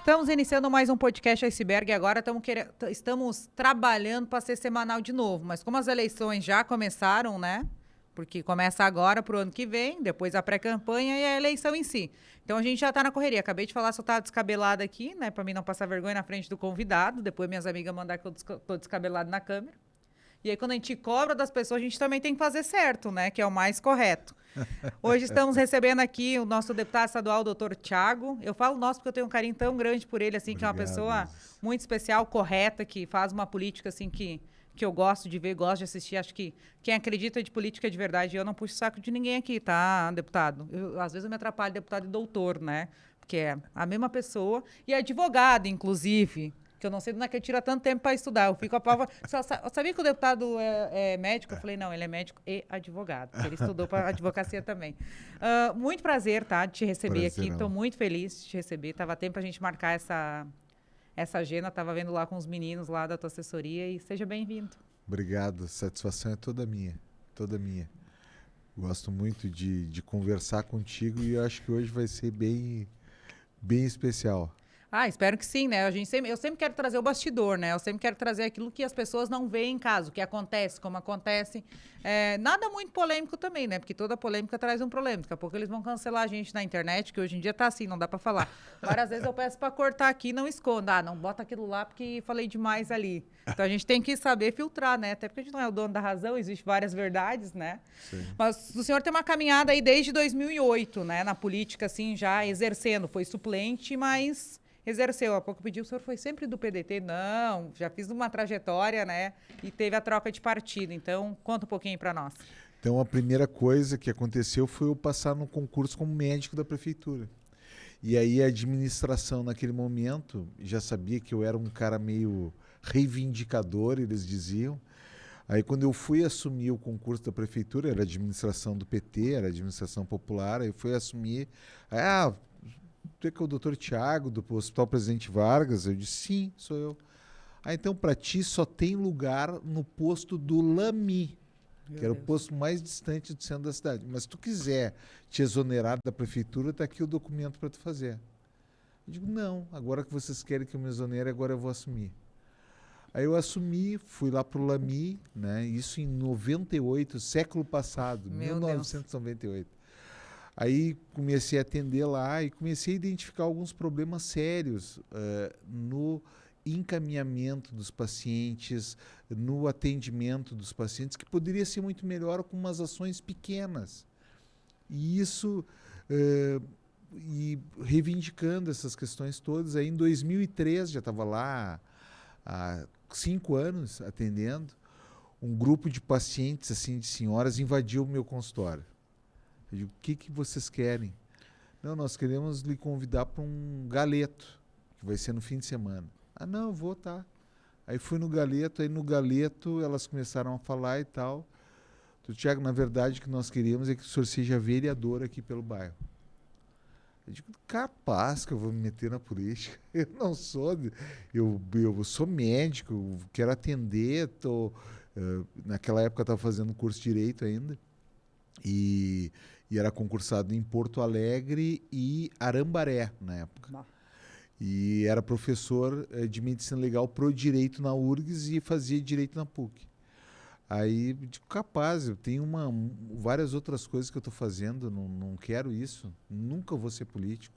Estamos iniciando mais um podcast Iceberg e agora estamos trabalhando para ser semanal de novo. Mas como as eleições já começaram, né? Porque começa agora para o ano que vem, depois a pré-campanha e a eleição em si. Então a gente já está na correria. Acabei de falar, só estava descabelada aqui, né? Para mim não passar vergonha na frente do convidado. Depois minhas amigas mandar que eu estou descabelado na câmera. E aí, quando a gente cobra das pessoas, a gente também tem que fazer certo, né? Que é o mais correto. Hoje estamos recebendo aqui o nosso deputado estadual, doutor Thiago. Eu falo nosso porque eu tenho um carinho tão grande por ele, assim, obrigado, que é uma pessoa muito especial, correta, que faz uma política, assim, que eu gosto de ver, gosto de assistir. Acho que quem acredita de política de verdade, eu não puxo o saco de ninguém aqui, tá, deputado? Às vezes eu me atrapalho, deputado e doutor, né? Porque é a mesma pessoa. E advogado, inclusive. Que eu não sei de onde é que ele tira tanto tempo para estudar. Eu fico a prova. Sabia que o deputado é médico? Eu falei, não, ele é médico e advogado. Ele estudou para advocacia também. Muito prazer, tá, de te receber aqui. Estou muito feliz de te receber. Tava tempo para a gente marcar essa agenda. Estava vendo lá com os meninos lá da tua assessoria e seja bem-vindo. Obrigado. A satisfação é toda minha. Toda minha. Gosto muito de conversar contigo e eu acho que hoje vai ser bem especial. Espero que sim, né? Eu sempre quero trazer o bastidor, né? Eu sempre quero trazer aquilo que as pessoas não veem em casa, o que acontece, como acontece. Nada muito polêmico também, né? Porque toda polêmica traz um problema. Daqui a pouco eles vão cancelar a gente na internet, que hoje em dia tá assim, não dá pra falar. Várias vezes eu peço pra cortar aqui e não esconda. Não bota aquilo lá porque falei demais ali. Então a gente tem que saber filtrar, né? Até porque a gente não é o dono da razão, existem várias verdades, né? Sim. Mas o senhor tem uma caminhada aí desde 2008, né? Na política, assim, já exercendo. Foi suplente, mas exerceu. Há pouco pediu, o senhor foi sempre do PDT? Não, já fiz uma trajetória, né? E teve a troca de partido. Então, conta um pouquinho para nós. Então, a primeira coisa que aconteceu foi eu passar no concurso como médico da prefeitura. E aí a administração, naquele momento, já sabia que eu era um cara meio reivindicador, eles diziam. Aí, quando eu fui assumir o concurso da prefeitura, era administração do PT, era administração popular, aí eu fui assumir. Tu é que é o doutor Thiago, do Hospital Presidente Vargas? Eu disse, sim, sou eu. Então, para ti, só tem lugar no posto do Lami, que era o posto mais distante do centro da cidade. Mas se tu quiser te exonerar da prefeitura, está aqui o documento para tu fazer. Eu digo, não, agora que vocês querem que eu me exonere, agora eu vou assumir. Aí eu assumi, fui lá para o Lami, né? Isso em 98, século passado, 1998. Aí comecei a atender lá e comecei a identificar alguns problemas sérios no encaminhamento dos pacientes, no atendimento dos pacientes, que poderia ser muito melhor com umas ações pequenas. E isso, e reivindicando essas questões todas, aí em 2003, já estava lá há 5 anos atendendo, um grupo de pacientes, assim, de senhoras, invadiu o meu consultório. Eu digo, o que vocês querem? Não, nós queremos lhe convidar para um galeto, que vai ser no fim de semana. Não, eu vou, tá. Aí fui no galeto, aí no galeto elas começaram a falar e tal. Thiago, na verdade o que nós queríamos é que o senhor seja vereador aqui pelo bairro. Eu digo, capaz que eu vou me meter na política. Eu não sou, eu sou médico, eu quero atender, naquela época eu estava fazendo curso de Direito ainda. E era concursado em Porto Alegre e Arambaré, na época. E era professor de medicina legal pro direito na URGS e fazia direito na PUC. Aí, digo, capaz, eu tenho várias outras coisas que eu estou fazendo, não quero isso, nunca vou ser político.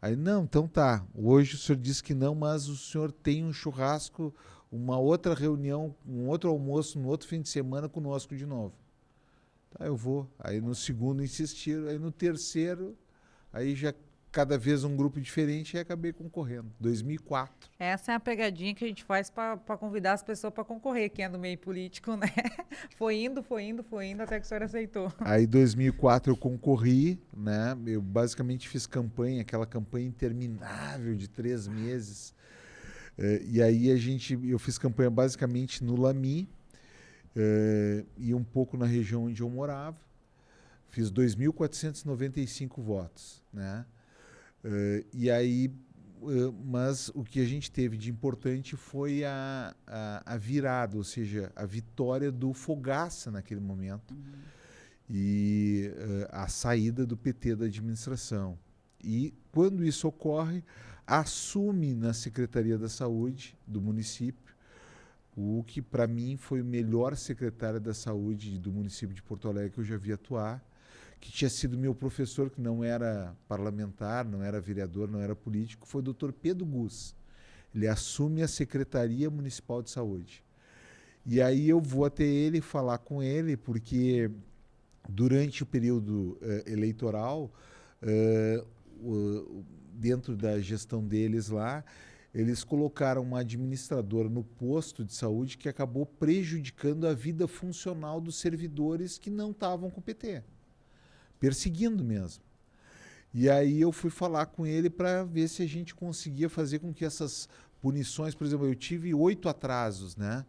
Aí, não, então tá, hoje o senhor disse que não, mas o senhor tem um churrasco, uma outra reunião, um outro almoço, no outro fim de semana conosco de novo. Tá, eu vou. Aí no segundo insistiram, aí no terceiro, aí já cada vez um grupo diferente e acabei concorrendo. 2004. Essa é a pegadinha que a gente faz para convidar as pessoas para concorrer, quem é do meio político, né? Foi indo, até que o senhor aceitou. Aí em 2004 eu concorri, né? Eu basicamente fiz campanha, aquela campanha interminável de 3 meses. E aí eu fiz campanha basicamente no Lami, e um pouco na região onde eu morava. Fiz 2.495 votos, né? E aí, mas o que a gente teve de importante foi a virada, ou seja, a vitória do Fogaça naquele momento. E a saída do PT da administração. E quando isso ocorre, assume na Secretaria da Saúde do município, o que para mim foi o melhor secretário da Saúde do município de Porto Alegre que eu já vi atuar, que tinha sido meu professor, que não era parlamentar, não era vereador, não era político, foi o Dr. Pedro Gus. Ele assume a Secretaria Municipal de Saúde. E aí eu vou até ele falar com ele, porque durante o período eleitoral, dentro da gestão deles lá, eles colocaram uma administradora no posto de saúde que acabou prejudicando a vida funcional dos servidores que não estavam com o PT. Perseguindo mesmo. E aí eu fui falar com ele para ver se a gente conseguia fazer com que essas punições, por exemplo, eu tive 8 atrasos, né?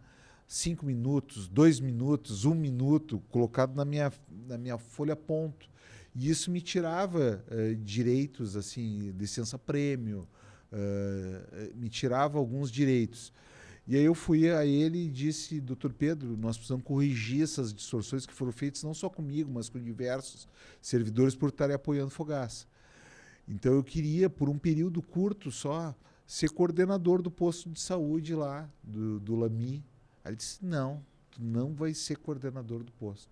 5 minutos, 2 minutos, 1 minuto, colocado na minha folha ponto. E isso me tirava direitos, assim, licença-prêmio, me tirava alguns direitos. E aí eu fui a ele e disse, doutor Pedro, nós precisamos corrigir essas distorções que foram feitas não só comigo, mas com diversos servidores por estarem apoiando Fogaça. Então eu queria, por um período curto só, ser coordenador do posto de saúde lá, do Lami. Aí ele disse, não, tu não vai ser coordenador do posto.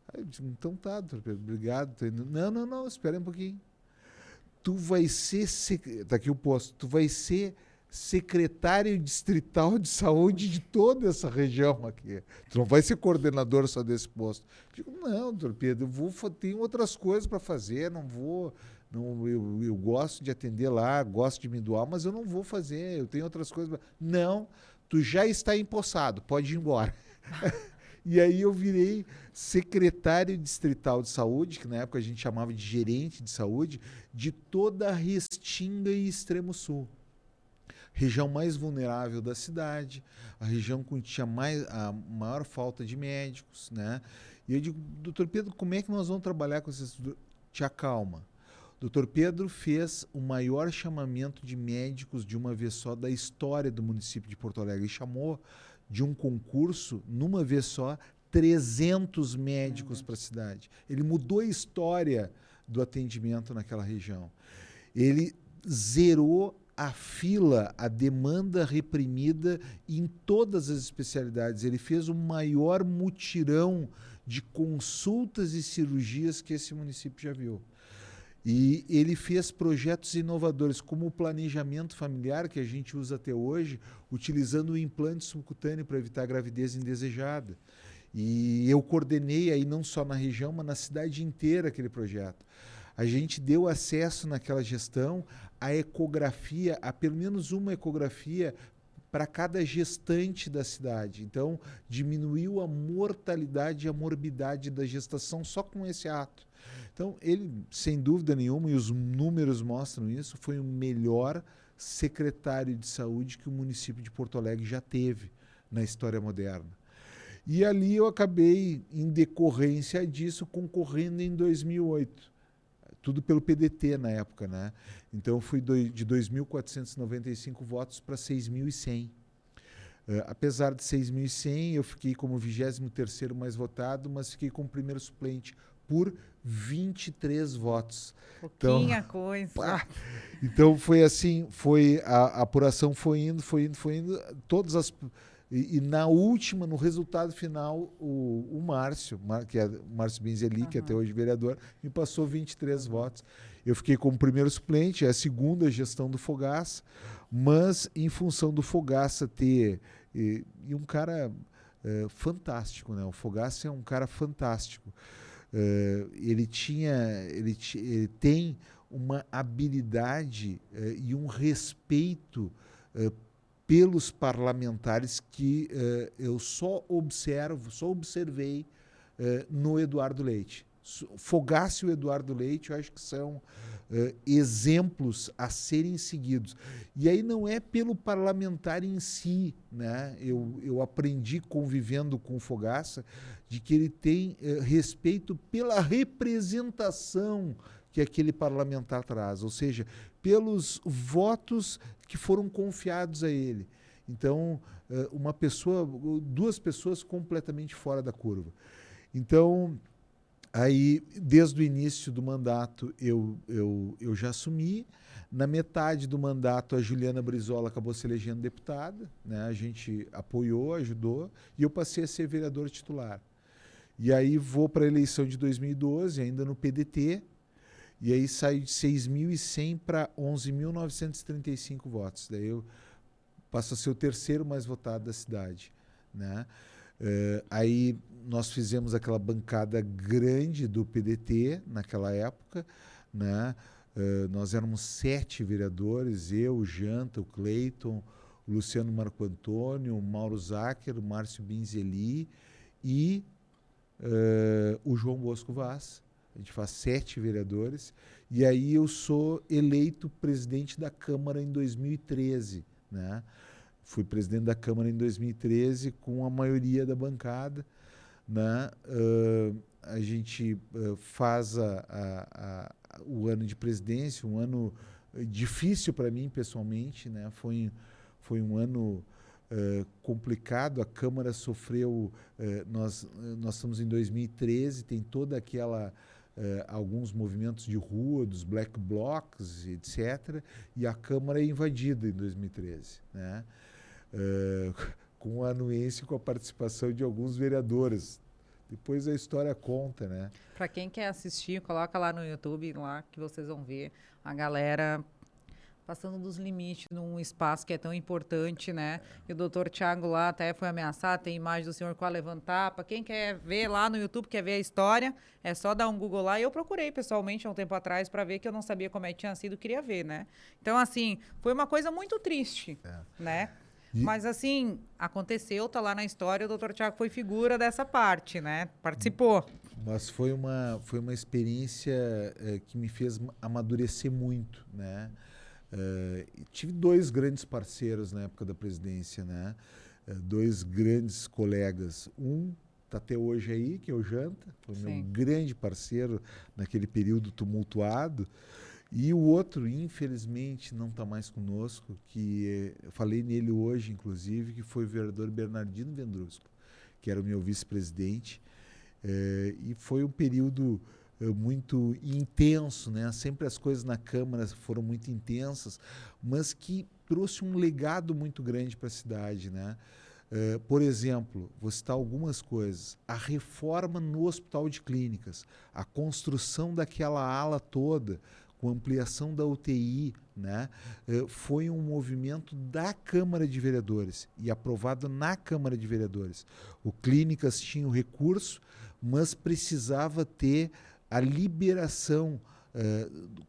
Aí eu disse, então tá, doutor Pedro, obrigado. Não, espera um pouquinho. Tu vai ser, tá aqui o posto, tu vai ser secretário distrital de saúde de toda essa região aqui. Tu não vai ser coordenador só desse posto. Eu digo, não, doutor Pedro, tenho outras coisas para fazer, eu gosto de atender lá, gosto de me doar, mas eu não vou fazer, eu tenho outras coisas. Não, tu já está empossado, pode ir embora. E aí eu virei secretário distrital de saúde, que na época a gente chamava de gerente de saúde, de toda a Restinga e Extremo Sul. Região mais vulnerável da cidade, a região que tinha a maior falta de médicos, né? E eu digo, doutor Pedro, como é que nós vamos trabalhar com esses... Te acalma. Doutor Pedro fez o maior chamamento de médicos de uma vez só da história do município de Porto Alegre. Ele chamou de um concurso, numa vez só, 300 médicos para a cidade. Ele mudou a história do atendimento naquela região. Ele zerou a fila, a demanda reprimida em todas as especialidades. Ele fez o maior mutirão de consultas e cirurgias que esse município já viu. E ele fez projetos inovadores, como o planejamento familiar, que a gente usa até hoje, utilizando o implante subcutâneo para evitar a gravidez indesejada. E eu coordenei aí não só na região, mas na cidade inteira aquele projeto. A gente deu acesso naquela gestão à ecografia, a pelo menos uma ecografia para cada gestante da cidade. Então, diminuiu a mortalidade e a morbidade da gestação só com esse ato. Então, ele, sem dúvida nenhuma, e os números mostram isso, foi o melhor secretário de saúde que o município de Porto Alegre já teve na história moderna. E ali eu acabei, em decorrência disso, concorrendo em 2008. Tudo pelo PDT na época, né? Então, eu fui de 2.495 votos para 6.100. Apesar de 6.100, eu fiquei como 23º mais votado, mas fiquei como primeiro suplente por 23 votos. Pouquinha coisa. Pá, então foi assim, a apuração foi indo, todas as... E na última, no resultado final, o Márcio, que é o Márcio Benzeli, que até hoje é vereador, me passou 23 votos. Eu fiquei como primeiro suplente, é a segunda gestão do Fogaça, mas em função do Fogaça ter... E um cara fantástico, né? O Fogaça é um cara fantástico. Ele tem uma habilidade e um respeito pelos parlamentares que eu só observei no Eduardo Leite. Fogaça e o Eduardo Leite, eu acho que são exemplos a serem seguidos. E aí não é pelo parlamentar em si, né? Eu aprendi convivendo com o Fogaça de que ele tem respeito pela representação que aquele parlamentar traz, ou seja, pelos votos que foram confiados a ele. Então, duas pessoas completamente fora da curva. Então, Aí, desde o início do mandato, eu já assumi. Na metade do mandato, a Juliana Brizola acabou se elegendo deputada, né? A gente apoiou, ajudou, e eu passei a ser vereador titular. E aí vou para a eleição de 2012, ainda no PDT, e aí saio de 6.100 para 11.935 votos. Daí eu passo a ser o terceiro mais votado da cidade, né? Aí nós fizemos aquela bancada grande do PDT naquela época, né? Nós éramos 7 vereadores, eu, o Janta, o Cleiton, o Luciano Marco Antônio, o Mauro Zacher, o Márcio Binzeli e o João Bosco Vaz. A gente faz 7 vereadores. E aí eu sou eleito presidente da Câmara em 2013, né? Fui presidente da Câmara em 2013 com a maioria da bancada, né? A gente faz o ano de presidência, um ano difícil para mim pessoalmente, né? Foi um ano complicado. A Câmara sofreu, nós estamos em 2013, tem toda aquela alguns movimentos de rua, dos black blocs, etc. E a Câmara é invadida em 2013, né? Com a anuência, com a participação de alguns vereadores. Depois a história conta, né? Para quem quer assistir, coloca lá no YouTube, lá que vocês vão ver a galera passando dos limites num espaço que é tão importante, né? E o doutor Tiago lá até foi ameaçado, tem imagem do senhor com a levantar. Para quem quer ver lá no YouTube, quer ver a história, é só dar um Google lá. E eu procurei pessoalmente há um tempo atrás para ver, que eu não sabia como é que tinha sido, queria ver, né? Então, assim, foi uma coisa muito triste, né? Mas, assim, aconteceu, tá lá na história, o doutor Tiago foi figura dessa parte, né? Participou. Mas foi uma experiência que me fez amadurecer muito, né? Tive 2 grandes parceiros na época da presidência, né? 2 grandes colegas. Um está até hoje aí, que é o Janta, foi meu grande parceiro naquele período tumultuado. E o outro, infelizmente, não está mais conosco, que eu falei nele hoje, inclusive, que foi o vereador Bernardino Vendrusco, que era o meu vice-presidente. E foi um período muito intenso, né? Sempre as coisas na Câmara foram muito intensas, mas que trouxe um legado muito grande para a cidade, né? Por exemplo, vou citar algumas coisas. A reforma no Hospital de Clínicas, a construção daquela ala toda, com ampliação da UTI, né? Foi um movimento da Câmara de Vereadores e aprovado na Câmara de Vereadores. O Clínicas tinha o recurso, mas precisava ter a liberação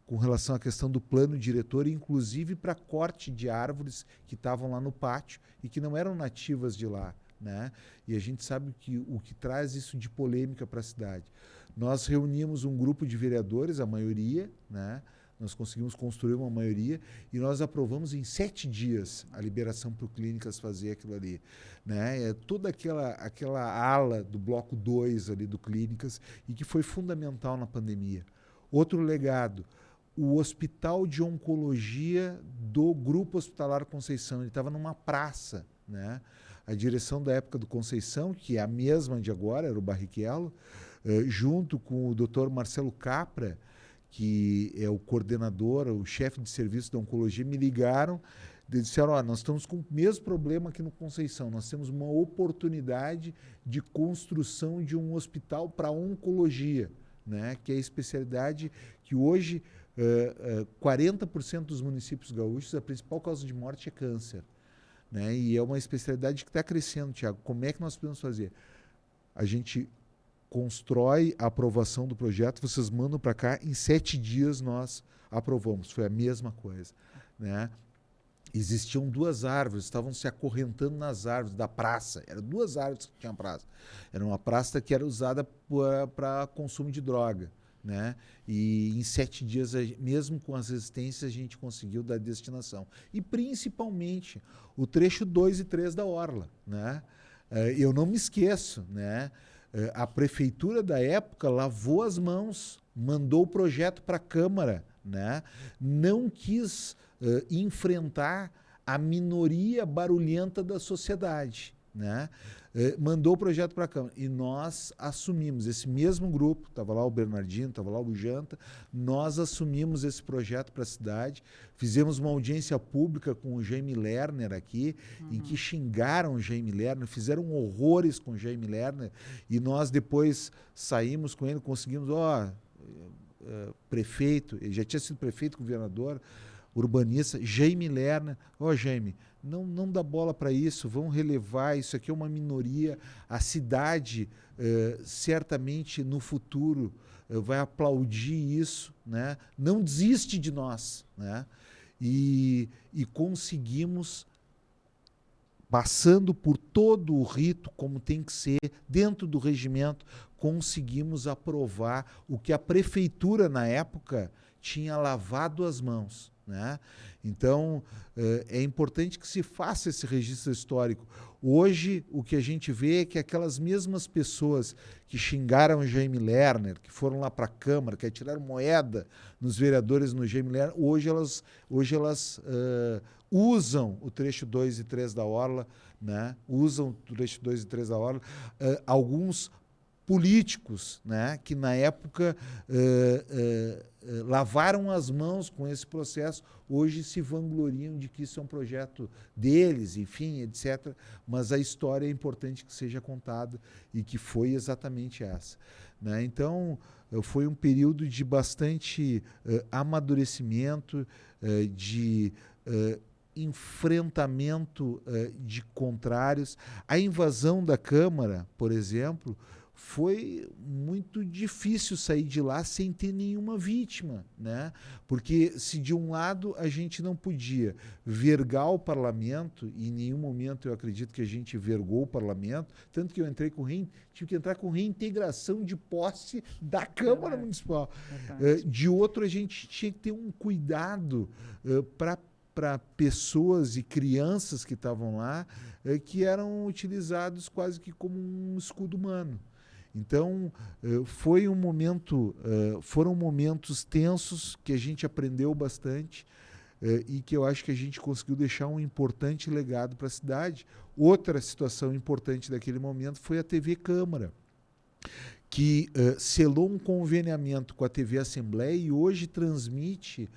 com relação à questão do plano diretor, inclusive para corte de árvores que estavam lá no pátio e que não eram nativas de lá, né? E a gente sabe que o que traz isso de polêmica para a cidade. Nós reunimos um grupo de vereadores, a maioria, né? Nós conseguimos construir uma maioria e nós aprovamos em 7 dias a liberação para o Clínicas fazer aquilo ali, né? Toda aquela ala do bloco 2 ali do Clínicas, e que foi fundamental na pandemia. Outro legado, o Hospital de Oncologia do Grupo Hospitalar Conceição, ele estava numa praça, né? A direção da época do Conceição, que é a mesma de agora, era o Barrichello, junto com o Dr. Marcelo Capra, que é o coordenador, o chefe de serviço da oncologia, me ligaram e disseram: nós estamos com o mesmo problema aqui no Conceição, nós temos uma oportunidade de construção de um hospital para oncologia, né? Que é a especialidade que hoje 40% dos municípios gaúchos, a principal causa de morte é câncer, né? E é uma especialidade que está crescendo, Tiago. Como é que nós podemos fazer? A gente constrói a aprovação do projeto, vocês mandam para cá, em 7 dias nós aprovamos. Foi a mesma coisa, né? Existiam 2 árvores, estavam se acorrentando nas árvores da praça. Eram 2 árvores que tinham praça. Era uma praça que era usada para consumo de droga, né? E em 7 dias, mesmo com as resistências, a gente conseguiu dar destinação. E principalmente o trecho 2 e 3 da Orla, né? Eu não me esqueço, né? A prefeitura da época lavou as mãos, mandou o projeto para a Câmara, né? Não quis enfrentar a minoria barulhenta da sociedade, né? mandou o projeto para a Câmara. E nós assumimos, esse mesmo grupo, estava lá o Bernardino, estava lá o Janta, nós assumimos esse projeto para a cidade, fizemos uma audiência pública com o Jaime Lerner aqui, em que xingaram o Jaime Lerner, fizeram horrores com o Jaime Lerner, e nós depois saímos com ele, conseguimos, prefeito, ele já tinha sido prefeito, governador, urbanista, Jaime Lerner, Jaime, não dá bola para isso, vão relevar, isso aqui é uma minoria, a cidade certamente no futuro vai aplaudir isso, né? Não desiste de nós, né? E conseguimos, passando por todo o rito como tem que ser, dentro do regimento, conseguimos aprovar o que a prefeitura na época tinha lavado as mãos, né? Então, é importante que se faça esse registro histórico. Hoje, o que a gente vê é que aquelas mesmas pessoas que xingaram o Jaime Lerner, que foram lá para a Câmara, que atiraram moeda nos vereadores no Jaime Lerner, hoje elas usam o trecho 2 e 3 da Orla, né? Usam o trecho 2 e 3 da Orla. Alguns políticos, né, que na época lavaram as mãos com esse processo, hoje se vangloriam de que isso é um projeto deles, enfim, etc. Mas a história é importante que seja contada e que foi exatamente essa, né? Então, foi um período de bastante amadurecimento, de enfrentamento de contrários. A invasão da Câmara, por exemplo, foi muito difícil sair de lá sem ter nenhuma vítima, né? Porque se de um lado a gente não podia vergar o parlamento, e em nenhum momento eu acredito que a gente vergou o parlamento, tanto que eu tive que entrar com reintegração de posse da Câmara Municipal. De outro, a gente tinha que ter um cuidado para pessoas e crianças que estavam lá, que eram utilizados quase que como um escudo humano. Então, foram momentos tensos que a gente aprendeu bastante e que eu acho que a gente conseguiu deixar um importante legado para a cidade. Outra situação importante daquele momento foi a TV Câmara, que selou um conveniamento com a TV Assembleia e hoje transmite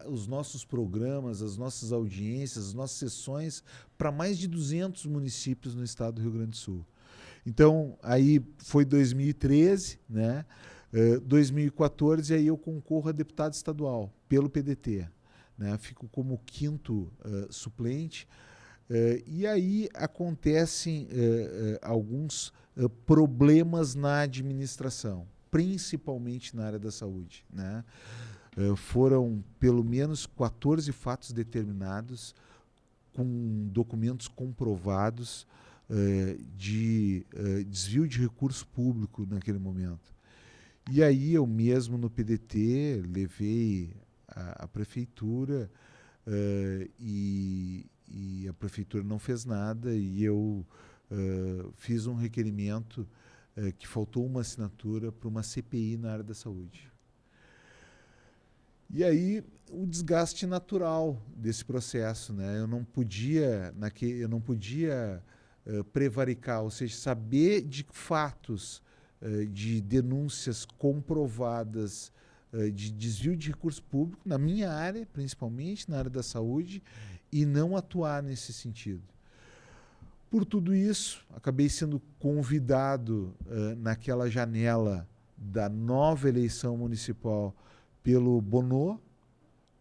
os nossos programas, as nossas audiências, as nossas sessões para mais de 200 municípios no estado do Rio Grande do Sul. Então, aí foi 2013, né? 2014, aí eu concorro a deputado estadual pelo PDT, né? Fico como quinto suplente. E aí acontecem alguns problemas na administração, principalmente na área da saúde, né? Foram pelo menos 14 fatos determinados, com documentos comprovados, de desvio de recurso público naquele momento. E aí eu mesmo no PDT levei a prefeitura e a prefeitura não fez nada e eu fiz um requerimento que faltou uma assinatura para uma CPI na área da saúde. E aí o desgaste natural desse processo, né? Eu não podia prevaricar, ou seja, saber de fatos, de denúncias comprovadas de desvio de recurso público, na minha área, principalmente, na área da saúde, e não atuar nesse sentido. Por tudo isso, acabei sendo convidado naquela janela da nova eleição municipal pelo Bonô,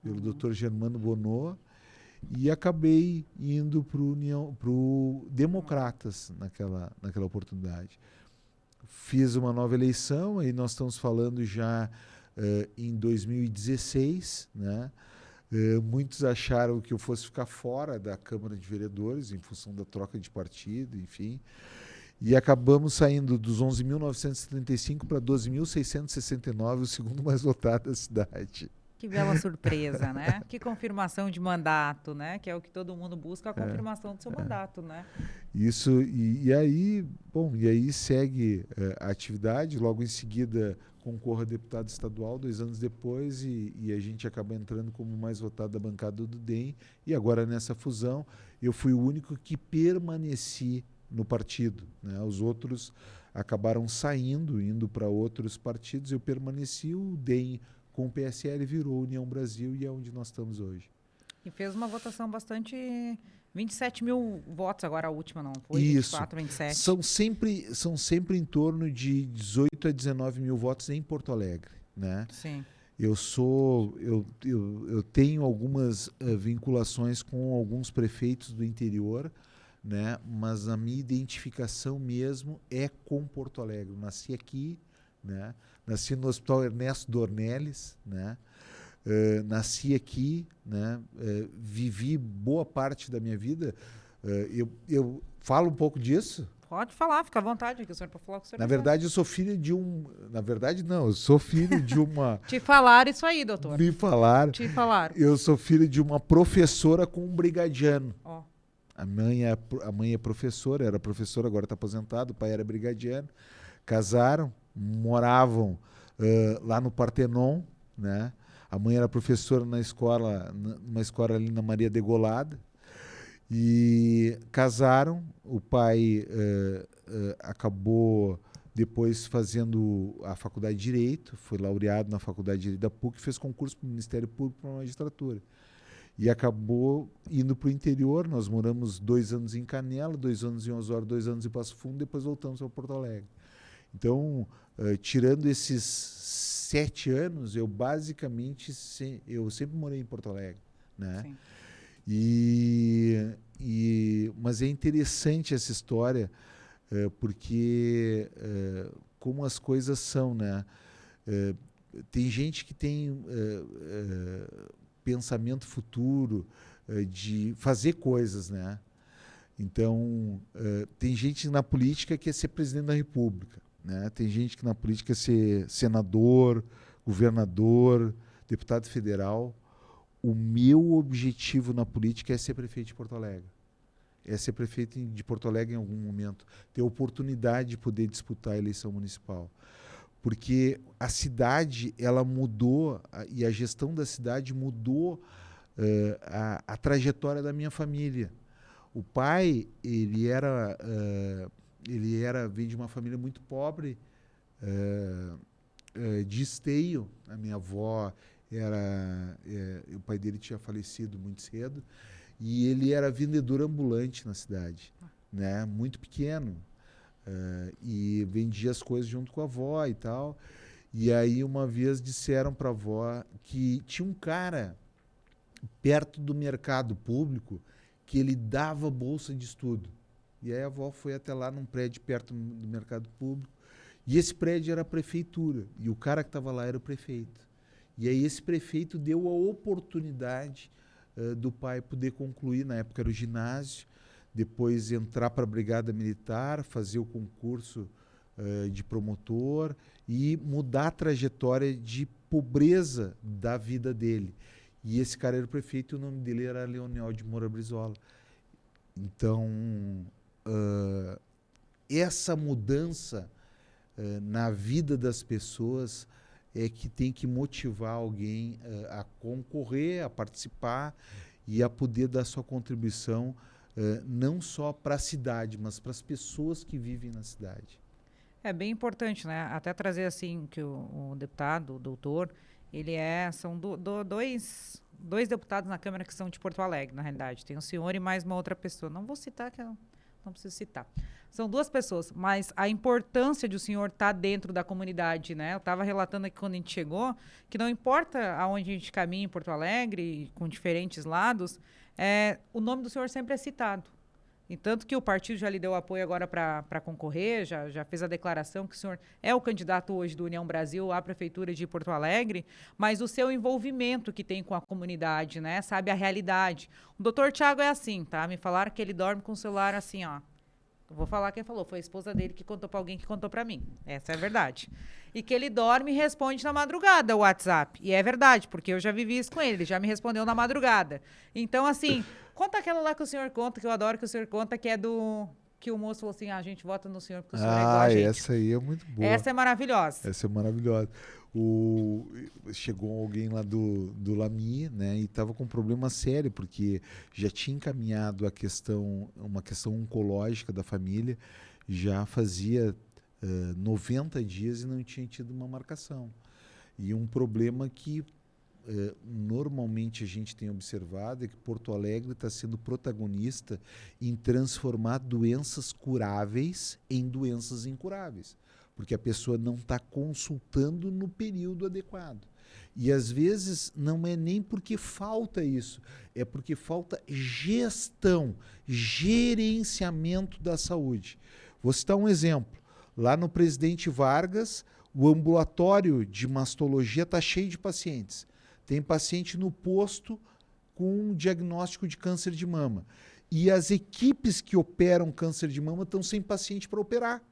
pelo Dr. Germano Bonô, e acabei indo para o Democratas naquela oportunidade. Fiz uma nova eleição, aí nós estamos falando já em 2016, né? Muitos acharam que eu fosse ficar fora da Câmara de Vereadores, em função da troca de partido, enfim. E acabamos saindo dos 11.935 para 12.669, o segundo mais votado da cidade. Que bela surpresa, né? Que confirmação de mandato, né? Que é o que todo mundo busca, a confirmação do seu mandato, né? Isso, e aí segue a atividade, logo em seguida concorro a deputado estadual, 2 anos depois, e a gente acaba entrando como mais votado da bancada do DEM, e agora nessa fusão eu fui o único que permaneci no partido, né? Os outros acabaram saindo, indo para outros partidos. Eu permaneci, o DEM com o PSL virou União Brasil e é onde nós estamos hoje. E fez uma votação bastante... 27 mil votos agora a última, não foi? Isso. 24, 27. São sempre em torno de 18 a 19 mil votos em Porto Alegre, né? Sim. Eu tenho algumas vinculações com alguns prefeitos do interior, né? Mas a minha identificação mesmo é com Porto Alegre. Eu nasci aqui, né? Nasci no Hospital Ernesto Dornelles, né? Nasci aqui, né? Vivi boa parte da minha vida. Eu falo um pouco disso. Pode falar, fica à vontade, que o senhor pode falar com o senhor. Na verdade, eu sou filho de um... Na verdade, não. Eu sou filho de uma... Te falaram isso aí, doutor. Me falaram. Te falaram. Eu sou filho de uma professora com um brigadiano. Ó. A mãe é professora, era professora, agora está aposentado. O pai era brigadiano. Casaram, moravam lá no Partenon, né? A mãe era professora numa escola ali na Maria Degolada. E casaram. O pai acabou depois fazendo a faculdade de Direito, foi laureado na faculdade de Direito da PUC, fez concurso para o Ministério Público para a magistratura. E acabou indo para o interior. Nós moramos 2 anos em Canela, 2 anos em Osório, 2 anos em Passo Fundo, depois voltamos para Porto Alegre. Então, tirando esses 7 anos, eu basicamente eu sempre morei em Porto Alegre, né? Sim. Mas é interessante essa história, porque como as coisas são, né? Tem gente que tem pensamento futuro de fazer coisas, né? Então, tem gente na política que quer ser presidente da República, né? Tem gente que na política quer ser senador, governador, deputado federal. O meu objetivo na política é ser prefeito de Porto Alegre. É ser prefeito de Porto Alegre em algum momento. Ter a oportunidade de poder disputar a eleição municipal. Porque a cidade, ela mudou, e a gestão da cidade mudou a trajetória da minha família. O pai, ele veio de uma família muito pobre, de Esteio. A minha avó o pai dele tinha falecido muito cedo, e ele era vendedor ambulante na cidade, né? Muito pequeno, e vendia as coisas junto com a avó e tal. E aí uma vez disseram para a avó que tinha um cara perto do mercado público que ele dava bolsa de estudo. E aí a avó foi até lá num prédio perto do mercado público, e esse prédio era a prefeitura, e o cara que estava lá era o prefeito. E aí esse prefeito deu a oportunidade do pai poder concluir, na época era o ginásio, depois entrar para a Brigada Militar, fazer o concurso de promotor e mudar a trajetória de pobreza da vida dele. E esse cara era o prefeito e o nome dele era Leonel de Moura Brizola. Então, essa mudança na vida das pessoas é que tem que motivar alguém a concorrer, a participar e a poder dar sua contribuição, não só para a cidade, mas para as pessoas que vivem na cidade. É bem importante, né? Até trazer assim que o deputado, o doutor, são dois deputados na Câmara que são de Porto Alegre, na realidade. Tem o senhor e mais uma outra pessoa. Não vou citar, que eu não preciso citar. São 2 pessoas, mas a importância de o senhor estar dentro da comunidade, né? Eu estava relatando aqui quando a gente chegou, que não importa aonde a gente caminha em Porto Alegre, com diferentes lados, o nome do senhor sempre é citado. E tanto que o partido já lhe deu apoio agora para concorrer, já fez a declaração que o senhor é o candidato hoje do União Brasil à Prefeitura de Porto Alegre, mas o seu envolvimento que tem com a comunidade, né? Sabe a realidade. O doutor Thiago é assim, tá? Me falaram que ele dorme com o celular assim, ó. Eu vou falar quem falou, foi a esposa dele que contou para alguém que contou para mim. Essa é a verdade. E que ele dorme e responde na madrugada o WhatsApp. E é verdade, porque eu já vivi isso com ele, ele já me respondeu na madrugada. Então, assim, conta aquela lá que o senhor conta, que eu adoro que o senhor conta, que é que o moço falou assim, a gente vota no senhor porque o senhor é igual a gente. Essa aí é muito boa. Essa é maravilhosa. Essa é maravilhosa. Chegou alguém lá do Lami, né, e estava com um problema sério, porque já tinha encaminhado uma questão oncológica da família, já fazia 90 dias e não tinha tido uma marcação. E um problema que normalmente a gente tem observado é que Porto Alegre está sendo protagonista em transformar doenças curáveis em doenças incuráveis, porque a pessoa não está consultando no período adequado. E às vezes não é nem porque falta isso, é porque falta gestão, gerenciamento da saúde. Vou citar um exemplo. Lá no Presidente Vargas, o ambulatório de mastologia está cheio de pacientes. Tem paciente no posto com um diagnóstico de câncer de mama. E as equipes que operam câncer de mama estão sem paciente para operar.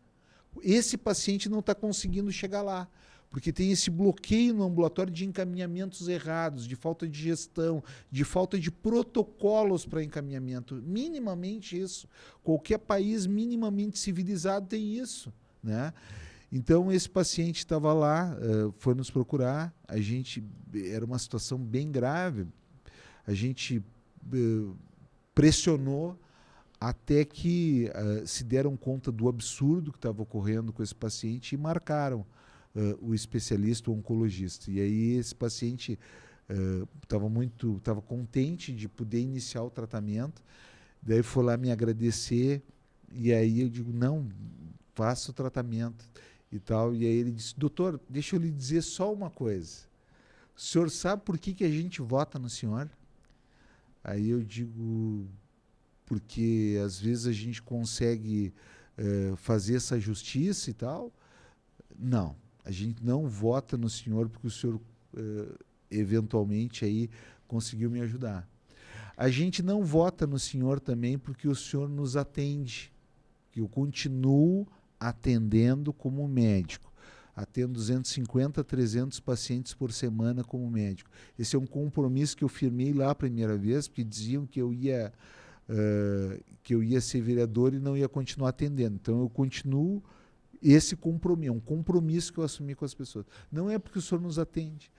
Esse paciente não está conseguindo chegar lá, porque tem esse bloqueio no ambulatório de encaminhamentos errados, de falta de gestão, de falta de protocolos para encaminhamento. Minimamente isso. Qualquer país minimamente civilizado tem isso, né? Então, esse paciente estava lá, foi nos procurar, era uma situação bem grave, a gente pressionou até que se deram conta do absurdo que estava ocorrendo com esse paciente e marcaram o especialista, o oncologista. E aí esse paciente estava contente de poder iniciar o tratamento, daí foi lá me agradecer, e aí eu digo, não, faça o tratamento e tal. E aí ele disse, doutor, deixa eu lhe dizer só uma coisa. O senhor sabe por que a gente vota no senhor? Aí eu digo, porque às vezes a gente consegue fazer essa justiça e tal. Não, a gente não vota no senhor porque o senhor eventualmente aí conseguiu me ajudar. A gente não vota no senhor também porque o senhor nos atende, que eu continuo atendendo como médico. Atendo 250 a 300 pacientes por semana como médico. Esse é um compromisso que eu firmei lá a primeira vez, porque diziam que eu ia ser vereador e não ia continuar atendendo. Então, eu continuo esse compromisso, um compromisso que eu assumi com as pessoas. Não é porque o senhor nos atende,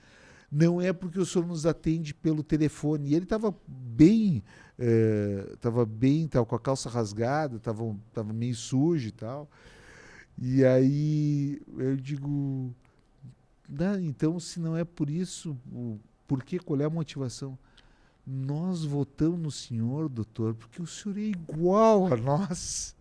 não é porque o senhor nos atende pelo telefone. E ele estava estava com a calça rasgada, estava meio sujo e tal. E aí eu digo, então se não é por isso, por que, qual é a motivação? Nós votamos no senhor, doutor, porque o senhor é igual a nós.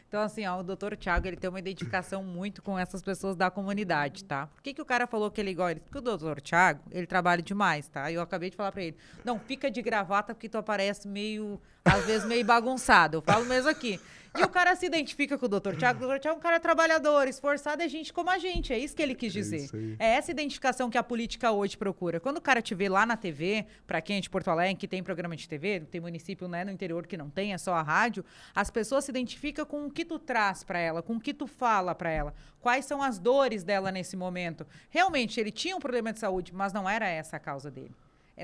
Então, assim, ó, o doutor Thiago, ele tem uma identificação muito com essas pessoas da comunidade, tá? Por que o cara falou que ele é igual a ele? Porque o doutor Thiago, ele trabalha demais, tá? E eu acabei de falar pra ele, não, fica de gravata porque tu aparece meio, às vezes, meio bagunçado. Eu falo mesmo aqui. E o cara se identifica com o doutor Thiago. O doutor Thiago é um cara trabalhador, esforçado, é gente como a gente. É isso que ele quis dizer. É essa identificação que a política hoje procura. Quando o cara te vê lá na TV, para quem é de Porto Alegre, que tem programa de TV, tem município, né, no interior que não tem, é só a rádio, as pessoas se identificam com o que tu traz para ela, com o que tu fala para ela. Quais são as dores dela nesse momento. Realmente, ele tinha um problema de saúde, mas não era essa a causa dele.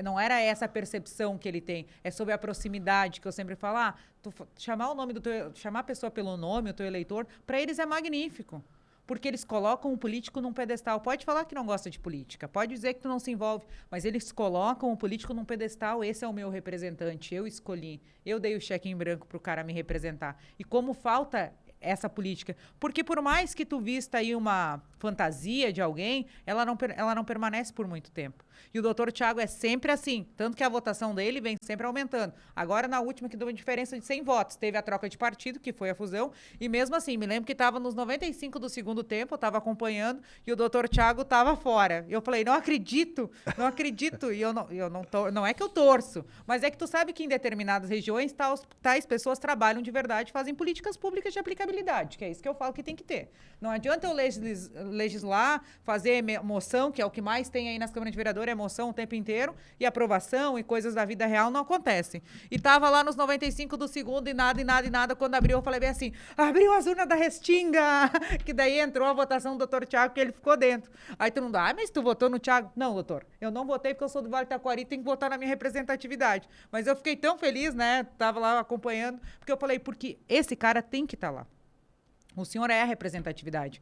Não era essa a percepção que ele tem. É sobre a proximidade, que eu sempre falo. Chamar a pessoa pelo nome, o teu eleitor, para eles é magnífico. Porque eles colocam o político num pedestal. Pode falar que não gosta de política, pode dizer que tu não se envolve, mas eles colocam o político num pedestal. Esse é o meu representante, eu escolhi. Eu dei o cheque em branco para o cara me representar. E como falta essa política. Porque por mais que tu vista aí uma fantasia de alguém, ela não permanece por muito tempo. E o doutor Thiago é sempre assim, tanto que a votação dele vem sempre aumentando. Agora, na última, que deu uma diferença de 100 votos, teve a troca de partido, que foi a fusão, e mesmo assim, me lembro que estava nos 95 do segundo tempo, eu estava acompanhando, e o doutor Thiago estava fora. Eu falei, não acredito, e não é que eu torço, mas é que tu sabe que em determinadas regiões tais pessoas trabalham de verdade, fazem políticas públicas de aplicabilidade, que é isso que eu falo que tem que ter. Não adianta eu legislar, fazer moção, que é o que mais tem aí nas câmaras de vereador, é moção o tempo inteiro, e aprovação e coisas da vida real não acontecem. E tava lá nos 95 do segundo e nada, quando abriu, eu falei bem assim, abriu as urnas da Restinga, que daí entrou a votação do doutor Thiago, que ele ficou dentro. Aí todo mundo, mas tu votou no Thiago? Não, doutor, eu não votei porque eu sou do Vale do Taquari, tenho que votar na minha representatividade. Mas eu fiquei tão feliz, né, tava lá acompanhando, porque eu falei, porque esse cara tem que estar lá. O senhor é a representatividade.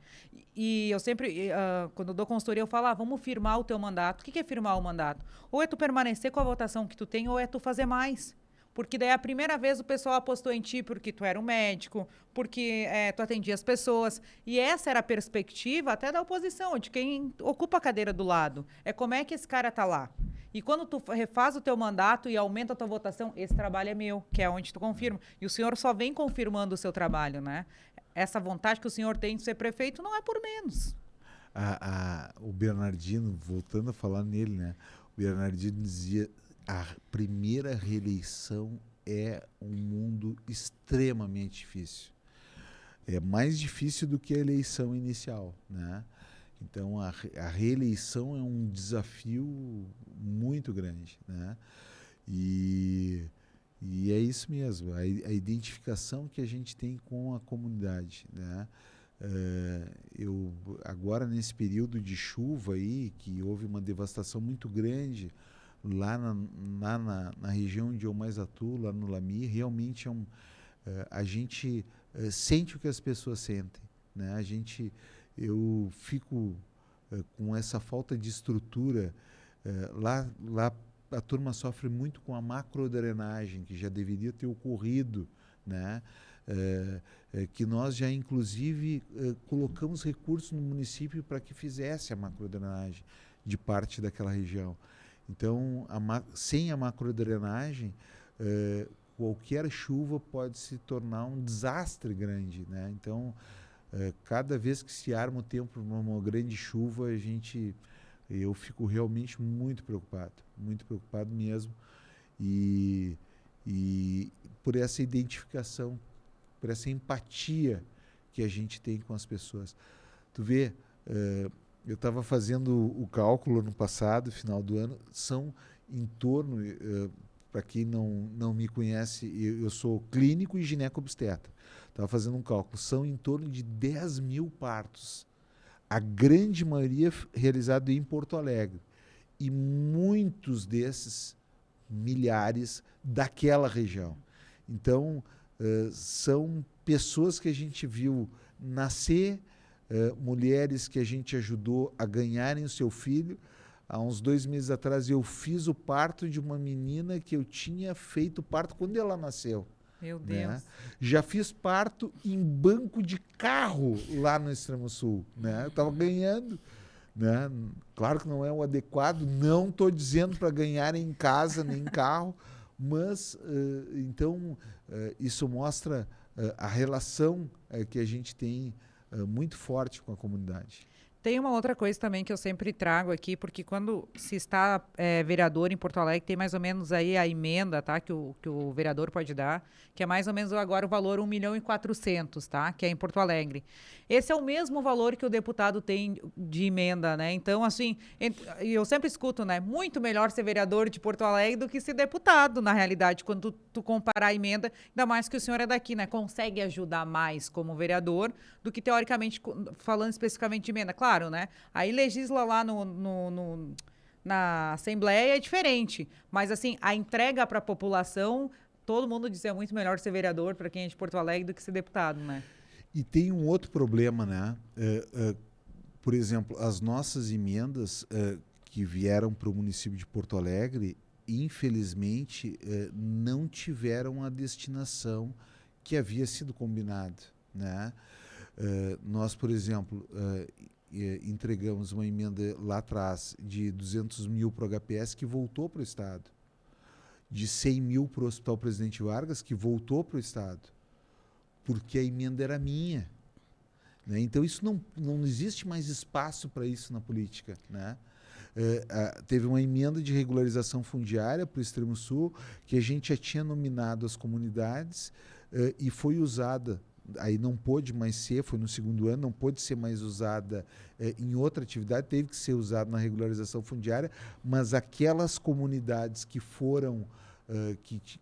E eu sempre, quando eu dou consultoria, eu falo, vamos firmar o teu mandato. O que é firmar o mandato? Ou é tu permanecer com a votação que tu tem, ou é tu fazer mais. Porque daí a primeira vez o pessoal apostou em ti porque tu era um médico, porque tu atendia as pessoas. E essa era a perspectiva até da oposição, de quem ocupa a cadeira do lado. É como é que esse cara tá lá. E quando tu refaz o teu mandato e aumenta a tua votação, esse trabalho é meu, que é onde tu confirma. E o senhor só vem confirmando o seu trabalho, né? Essa vontade que o senhor tem de ser prefeito não é por menos. O Bernardino, voltando a falar nele, né? O Bernardino dizia: a primeira reeleição é um mundo extremamente difícil. É mais difícil do que a eleição inicial, né? Então, a reeleição é um desafio muito grande, né? E é isso mesmo, a identificação que a gente tem com a comunidade, né? Eu agora, nesse período de chuva aí, que houve uma devastação muito grande lá na região onde eu mais atuo, lá no Lami, realmente a gente sente o que as pessoas sentem, né? Eu fico com essa falta de estrutura. Lá a turma sofre muito com a macrodrenagem, que já deveria ter ocorrido, né? Que nós já, inclusive, colocamos recursos no município para que fizesse a macrodrenagem de parte daquela região. Então, sem a macrodrenagem, qualquer chuva pode se tornar um desastre grande, né? Então, cada vez que se arma o tempo para uma grande chuva, eu fico realmente muito preocupado mesmo, e por essa identificação, por essa empatia que a gente tem com as pessoas. Tu vê, eu estava fazendo o cálculo no passado, final do ano, são em torno, para quem não me conhece, eu sou clínico e gineco-obstetra. Estava fazendo um cálculo, são em torno de 10 mil partos. A grande maioria realizado em Porto Alegre. E muitos desses, milhares, daquela região. Então, são pessoas que a gente viu nascer, mulheres que a gente ajudou a ganharem o seu filho. Há uns 2 meses atrás, eu fiz o parto de uma menina que eu tinha feito parto quando ela nasceu. Meu Deus. Né? Já fiz parto em banco de carro lá no Extremo Sul. Né? Eu estava ganhando. Né? Claro que não é o adequado, não estou dizendo para ganhar em casa nem em carro, mas então isso mostra a relação que a gente tem muito forte com a comunidade. Tem uma outra coisa também que eu sempre trago aqui, porque quando se está vereador em Porto Alegre, tem mais ou menos aí a emenda, tá, que o vereador pode dar, que é mais ou menos agora o valor 1.400.000, tá, que é em Porto Alegre. Esse é o mesmo valor que o deputado tem de emenda, né? Então, assim, eu sempre escuto, né, muito melhor ser vereador de Porto Alegre do que ser deputado, na realidade, quando tu comparar a emenda, ainda mais que o senhor é daqui, né, consegue ajudar mais como vereador do que, teoricamente, falando especificamente de emenda. Claro, né? Aí legisla lá na Assembleia é diferente. Mas, assim, a entrega para a população, todo mundo diz que é muito melhor ser vereador para quem é de Porto Alegre do que ser deputado, né? E tem um outro problema, né? Por exemplo, as nossas emendas que vieram para o município de Porto Alegre, infelizmente, não tiveram a destinação que havia sido combinado, né? Nós, por exemplo, entregamos uma emenda lá atrás de 200 mil para o HPS, que voltou para o Estado, de 100 mil para o Hospital Presidente Vargas, que voltou para o Estado, porque a emenda era minha. Né? Então, isso não existe mais espaço para isso na política. Né? Teve uma emenda de regularização fundiária para o Extremo Sul, que a gente já tinha nominado as comunidades e foi usada. Aí não pôde mais ser, foi no segundo ano, não pôde ser mais usada em outra atividade, teve que ser usada na regularização fundiária, mas aquelas comunidades que foram,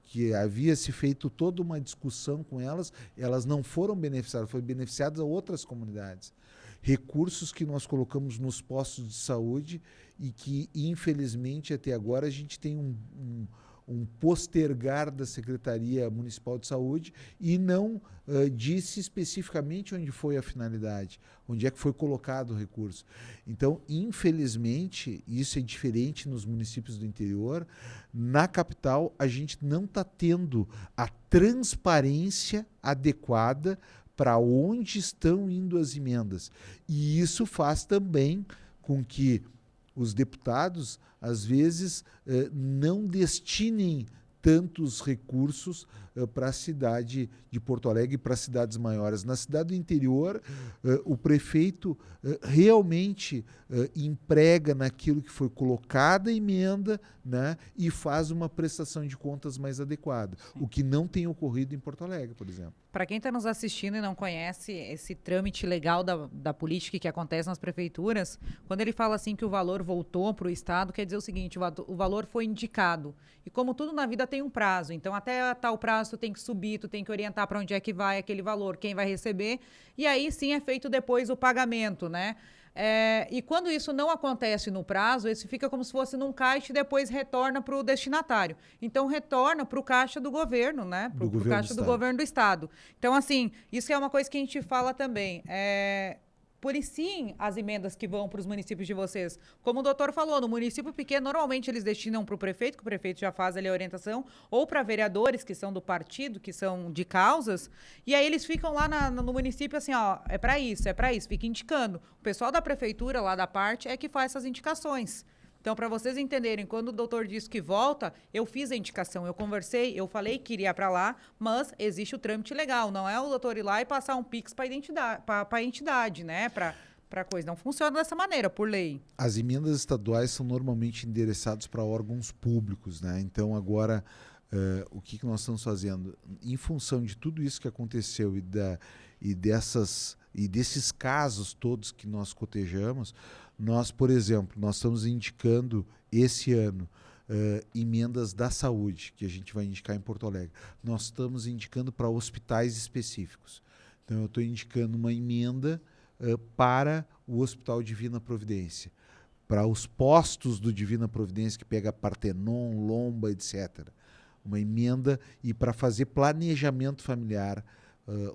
que havia se feito toda uma discussão com elas não foram beneficiadas, foram beneficiadas a outras comunidades. Recursos que nós colocamos nos postos de saúde e que, infelizmente, até agora a gente tem um postergar da Secretaria Municipal de Saúde e não disse especificamente onde foi a finalidade, onde é que foi colocado o recurso. Então, infelizmente, isso é diferente nos municípios do interior. Na capital, a gente não está tendo a transparência adequada para onde estão indo as emendas. E isso faz também com que os deputados, às vezes, não destinem tantos recursos para a cidade de Porto Alegre e para cidades maiores. Na cidade do interior, o prefeito realmente emprega naquilo que foi colocada a emenda, né, e faz uma prestação de contas mais adequada, o que não tem ocorrido em Porto Alegre, por exemplo. Para quem está nos assistindo e não conhece esse trâmite legal da política que acontece nas prefeituras, quando ele fala assim que o valor voltou para o Estado, quer dizer o seguinte, o valor foi indicado. E como tudo na vida tem um prazo, então até tal prazo tu tem que subir, tu tem que orientar para onde é que vai aquele valor, quem vai receber, e aí sim é feito depois o pagamento, né? E quando isso não acontece no prazo, isso fica como se fosse num caixa e depois retorna para o destinatário. Então, retorna para o caixa do governo, né? Para o caixa do governo do Estado. Então, assim, isso é uma coisa que a gente fala também. Policiem as emendas que vão para os municípios de vocês. Como o doutor falou, no município pequeno, normalmente eles destinam para o prefeito, que o prefeito já faz ali a orientação, ou para vereadores que são do partido, que são de causas, e aí eles ficam lá no município assim, ó, é para isso, fica indicando. O pessoal da prefeitura, lá da parte, é que faz essas indicações. Então, para vocês entenderem, quando o doutor disse que volta, eu fiz a indicação, eu conversei, eu falei que iria para lá, mas existe o trâmite legal, não é o doutor ir lá e passar um Pix para a entidade, né? Para coisa. Não funciona dessa maneira, por lei. As emendas estaduais são normalmente endereçadas para órgãos públicos, né? Então, agora, o que nós estamos fazendo? Em função de tudo isso que aconteceu e desses casos todos que nós cotejamos, nós, por exemplo, nós estamos indicando esse ano emendas da saúde, que a gente vai indicar em Porto Alegre. Nós estamos indicando para hospitais específicos. Então, eu estou indicando uma emenda para o Hospital Divina Providência, para os postos do Divina Providência, que pega Partenon, Lomba, etc. Uma emenda e para fazer planejamento familiar,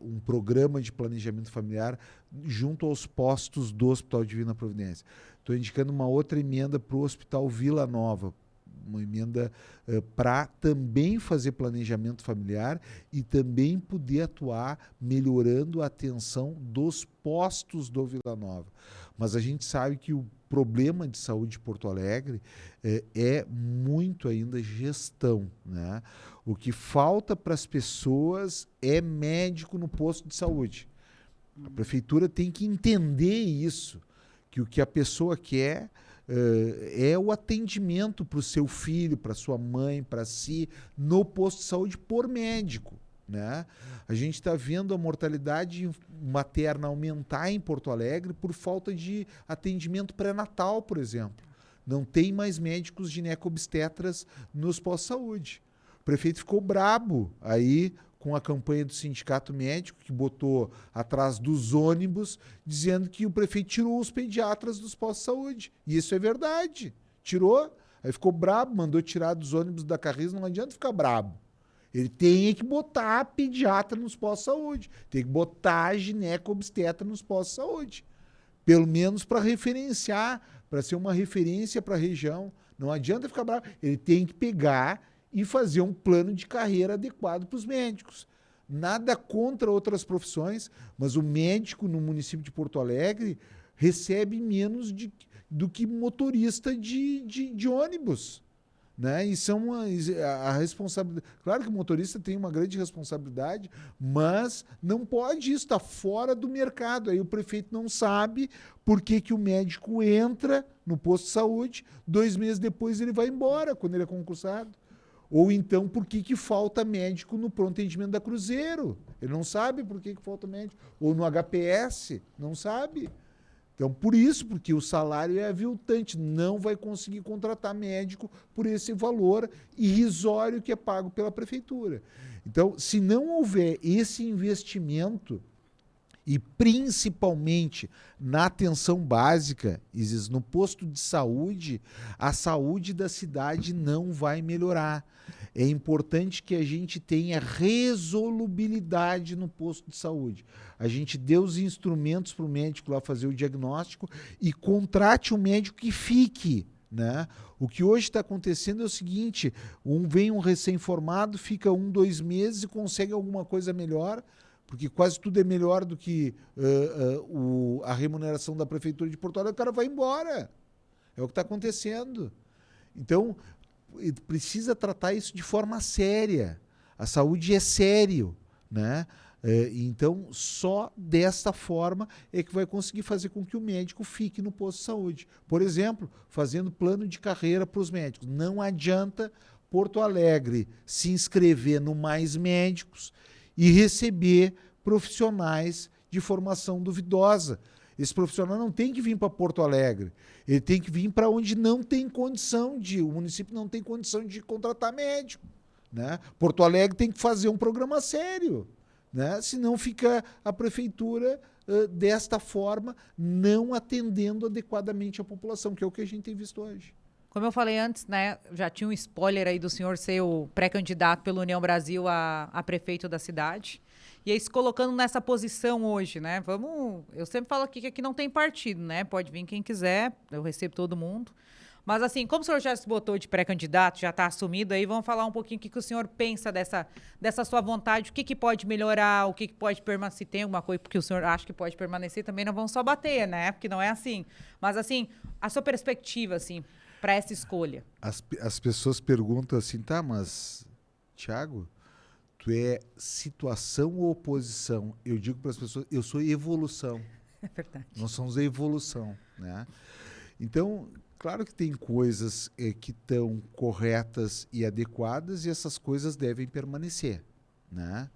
um programa de planejamento familiar junto aos postos do Hospital Divina Providência. Estou indicando uma outra emenda para o Hospital Vila Nova, uma emenda para também fazer planejamento familiar e também poder atuar melhorando a atenção dos postos do Vila Nova. Mas a gente sabe que o problema de saúde de Porto Alegre é muito ainda gestão, né? O que falta para as pessoas é médico no posto de saúde. A prefeitura tem que entender isso, que o que a pessoa quer é o atendimento para o seu filho, para sua mãe, para si, no posto de saúde por médico, né? A gente está vendo a mortalidade materna aumentar em Porto Alegre por falta de atendimento pré-natal, por exemplo. Não tem mais médicos gineco-obstetras nos postos de saúde. O prefeito ficou brabo aí com a campanha do Sindicato Médico, que botou atrás dos ônibus, dizendo que o prefeito tirou os pediatras dos postos de saúde. E isso é verdade. Tirou. Aí ficou brabo, mandou tirar dos ônibus da Carris, não adianta ficar brabo. Ele tem que botar pediatra nos postos de saúde. Tem que botar gineco-obstetra nos postos de saúde. Pelo menos para referenciar, para ser uma referência para a região. Não adianta ficar bravo. Ele tem que pegar e fazer um plano de carreira adequado para os médicos. Nada contra outras profissões, mas o médico no município de Porto Alegre recebe menos do que motorista de ônibus, né? E são a responsabilidade. Claro que o motorista tem uma grande responsabilidade, mas não pode isso, está fora do mercado. Aí o prefeito não sabe por que o médico entra no posto de saúde, 2 meses depois ele vai embora, quando ele é concursado. Ou então, por que falta médico no pronto atendimento da Cruzeiro? Ele não sabe por que falta médico. Ou no HPS, não sabe. Então, por isso, porque o salário é aviltante, não vai conseguir contratar médico por esse valor irrisório que é pago pela prefeitura. Então, se não houver esse investimento E principalmente na atenção básica, Isis, no posto de saúde, a saúde da cidade não vai melhorar. É importante que a gente tenha resolubilidade no posto de saúde. A gente dê os instrumentos para o médico lá fazer o diagnóstico e contrate um médico que fique, né? O que hoje está acontecendo é o seguinte, vem um recém-formado, fica 1, 2 meses e consegue alguma coisa melhor, porque quase tudo é melhor do que a remuneração da Prefeitura de Porto Alegre, o cara vai embora. É o que está acontecendo. Então, precisa tratar isso de forma séria. A saúde é sério, né? Então, só desta forma é que vai conseguir fazer com que o médico fique no posto de saúde. Por exemplo, fazendo plano de carreira para os médicos. Não adianta Porto Alegre se inscrever no Mais Médicos e receber profissionais de formação duvidosa. Esse profissional não tem que vir para Porto Alegre, ele tem que vir para onde não tem condição o município não tem condição de contratar médico, né? Porto Alegre tem que fazer um programa sério, né? Senão fica a prefeitura desta forma, não atendendo adequadamente a população, que é o que a gente tem visto hoje. Como eu falei antes, né, já tinha um spoiler aí do senhor ser o pré-candidato pela União Brasil a prefeito da cidade. E aí, se colocando nessa posição hoje, né? Eu sempre falo aqui que aqui não tem partido, né? Pode vir quem quiser, eu recebo todo mundo. Mas assim, como o senhor já se botou de pré-candidato, já está assumido aí, vamos falar um pouquinho o que o senhor pensa dessa sua vontade, o que pode melhorar, o que pode permanecer, se tem alguma coisa porque o senhor acha que pode permanecer, também não vamos só bater, né? Porque não é assim. Mas assim, a sua perspectiva, assim, para essa escolha. As pessoas perguntam assim, tá, mas, Thiago, tu é situação ou oposição? Eu digo para as pessoas, eu sou evolução. É verdade. Nós somos a evolução, né? Então, claro que tem coisas que estão corretas e adequadas e essas coisas devem permanecer, né?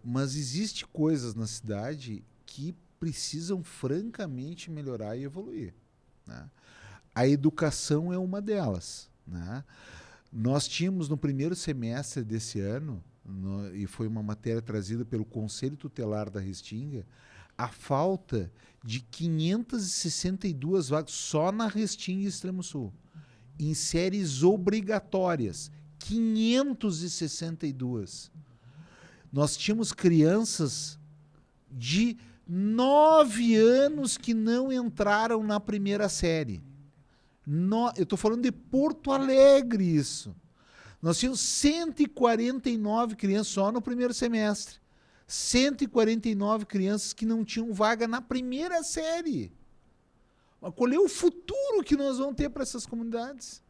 Mas existe coisas na cidade que precisam francamente melhorar e evoluir, né? A educação é uma delas, né? Nós tínhamos no primeiro semestre desse ano, e foi uma matéria trazida pelo Conselho Tutelar da Restinga, a falta de 562 vagas só na Restinga e Extremo Sul, em séries obrigatórias, 562. Nós tínhamos crianças de 9 anos que não entraram na primeira série. Eu estou falando de Porto Alegre, isso. Nós tínhamos 149 crianças só no primeiro semestre. 149 crianças que não tinham vaga na primeira série. Mas qual é o futuro que nós vamos ter para essas comunidades?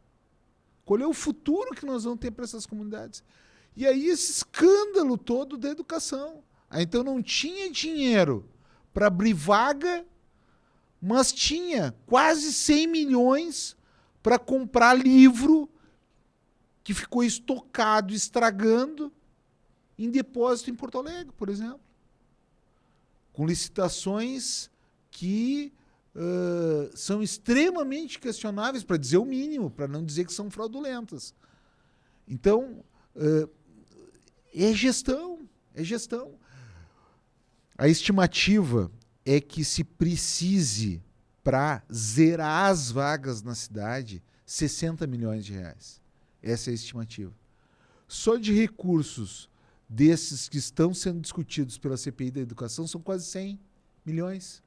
Qual é o futuro que nós vamos ter para essas comunidades? E aí esse escândalo todo da educação. Então não tinha dinheiro para abrir vaga, mas tinha quase 100 milhões para comprar livro que ficou estocado, estragando, em depósito em Porto Alegre, por exemplo. Com licitações que são extremamente questionáveis, para dizer o mínimo, para não dizer que são fraudulentas. Então, é gestão. A estimativa é que se precise, para zerar as vagas na cidade, 60 milhões de reais. Essa é a estimativa. Só de recursos desses que estão sendo discutidos pela CPI da educação são quase 100 milhões.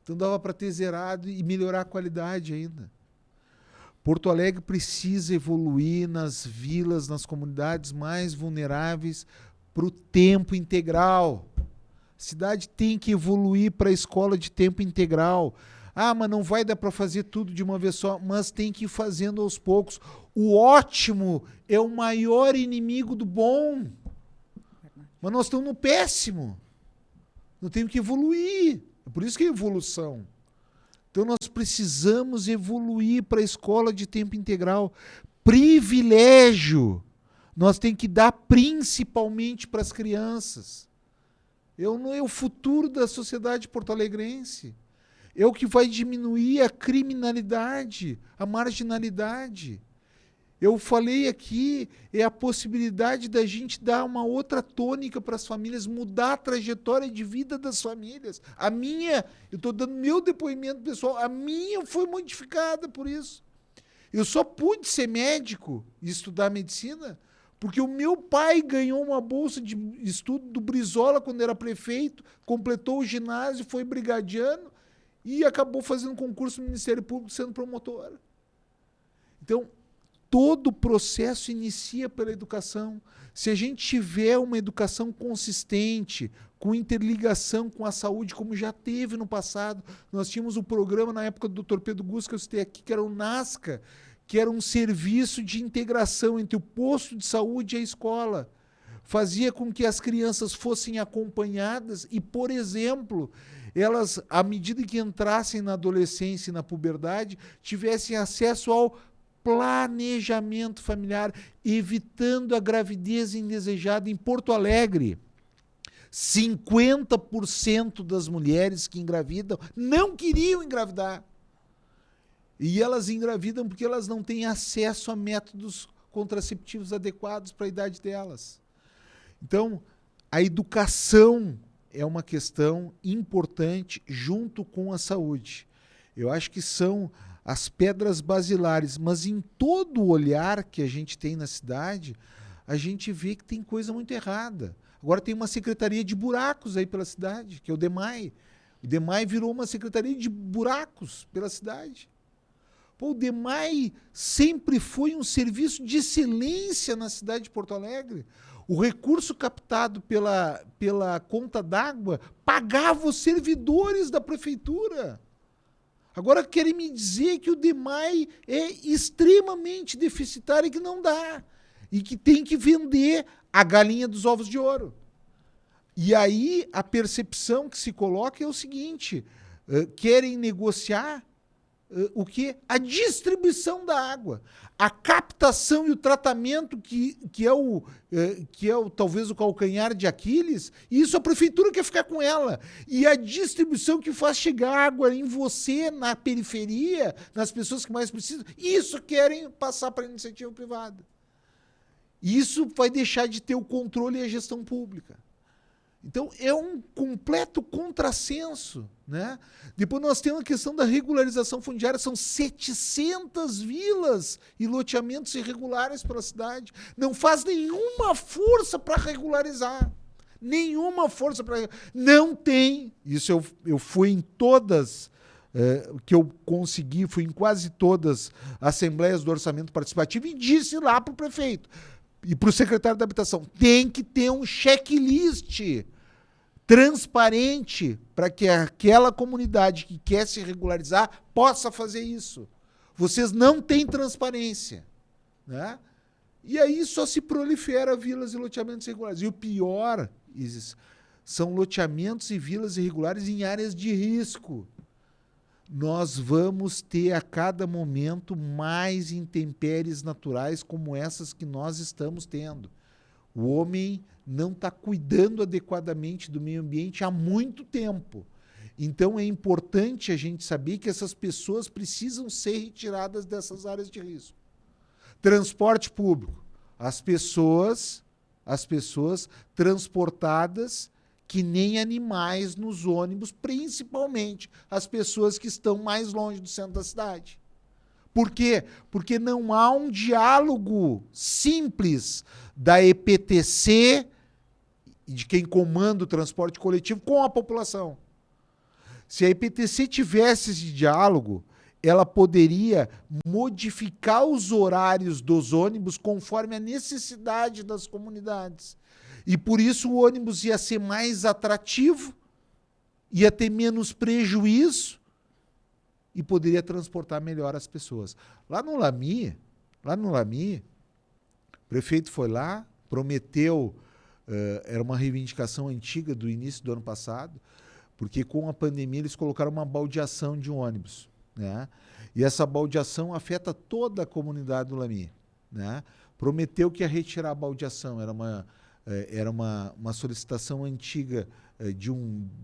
Então dava para ter zerado e melhorar a qualidade ainda. Porto Alegre precisa evoluir nas vilas, nas comunidades mais vulneráveis para o tempo integral. A cidade tem que evoluir para a escola de tempo integral. Ah, mas não vai dar para fazer tudo de uma vez só, mas tem que ir fazendo aos poucos. O ótimo é o maior inimigo do bom. Mas nós estamos no péssimo. Nós temos que evoluir. É por isso que é evolução. Então nós precisamos evoluir para a escola de tempo integral. Privilégio nós temos que dar principalmente para as crianças. É o futuro da sociedade porto-alegrense. É o que vai diminuir a criminalidade, a marginalidade. Eu falei aqui, é a possibilidade da gente dar uma outra tônica para as famílias, mudar a trajetória de vida das famílias. A minha, eu estou dando meu depoimento pessoal, a minha foi modificada por isso. Eu só pude ser médico e estudar medicina porque o meu pai ganhou uma bolsa de estudo do Brizola quando era prefeito, completou o ginásio, foi brigadiano e acabou fazendo concurso no Ministério Público sendo promotor. Então, todo o processo inicia pela educação. Se a gente tiver uma educação consistente, com interligação com a saúde, como já teve no passado, nós tínhamos um programa na época do Dr. Pedro Gus, que eu citei aqui, que era o NASCA, que era um serviço de integração entre o posto de saúde e a escola. Fazia com que as crianças fossem acompanhadas e, por exemplo, elas, à medida que entrassem na adolescência e na puberdade, tivessem acesso ao planejamento familiar, evitando a gravidez indesejada. Em Porto Alegre, 50% das mulheres que engravidam não queriam engravidar. E elas engravidam porque elas não têm acesso a métodos contraceptivos adequados para a idade delas. Então, a educação é uma questão importante junto com a saúde. Eu acho que são as pedras basilares, mas em todo o olhar que a gente tem na cidade, a gente vê que tem coisa muito errada. Agora tem uma secretaria de buracos aí pela cidade, que é o DEMAI. O DEMAI virou uma secretaria de buracos pela cidade. Pô, o DEMAI sempre foi um serviço de excelência na cidade de Porto Alegre. O recurso captado pela conta d'água pagava os servidores da prefeitura. Agora querem me dizer que o DEMAI é extremamente deficitário e que não dá. E que tem que vender a galinha dos ovos de ouro. E aí a percepção que se coloca é o seguinte, querem negociar o quê? A distribuição da água. A captação e o tratamento que é talvez o calcanhar de Aquiles, e isso a prefeitura quer ficar com ela. E a distribuição que faz chegar água em você, na periferia, nas pessoas que mais precisam, isso querem passar para a iniciativa privada. Isso vai deixar de ter o controle e a gestão pública. Então, é um completo contrassenso, né? Depois nós temos a questão da regularização fundiária, são 700 vilas e loteamentos irregulares pela cidade. Não faz nenhuma força para regularizar. Nenhuma força para... Não tem. Isso eu fui em todas... que eu consegui, fui em quase todas as assembleias do orçamento participativo e disse lá para o prefeito e para o secretário da habitação, tem que ter um checklist transparente para que aquela comunidade que quer se regularizar possa fazer isso. Vocês não têm transparência, né? E aí só se prolifera vilas e loteamentos irregulares. E o pior, Isis, são loteamentos e vilas irregulares em áreas de risco. Nós vamos ter a cada momento mais intempéries naturais como essas que nós estamos tendo. O homem não está cuidando adequadamente do meio ambiente há muito tempo. Então é importante a gente saber que essas pessoas precisam ser retiradas dessas áreas de risco. Transporte público. As pessoas transportadas que nem animais nos ônibus, principalmente as pessoas que estão mais longe do centro da cidade. Por quê? Porque não há um diálogo simples da EPTC, de quem comanda o transporte coletivo, com a população. Se a EPTC tivesse esse diálogo, ela poderia modificar os horários dos ônibus conforme a necessidade das comunidades. E por isso o ônibus ia ser mais atrativo, ia ter menos prejuízo e poderia transportar melhor as pessoas. Lá no Lamy, o prefeito foi lá, prometeu, era uma reivindicação antiga do início do ano passado, porque com a pandemia eles colocaram uma baldeação de um ônibus, né? E essa baldeação afeta toda a comunidade do Lamy, né? Prometeu que ia retirar a baldeação, era uma solicitação antiga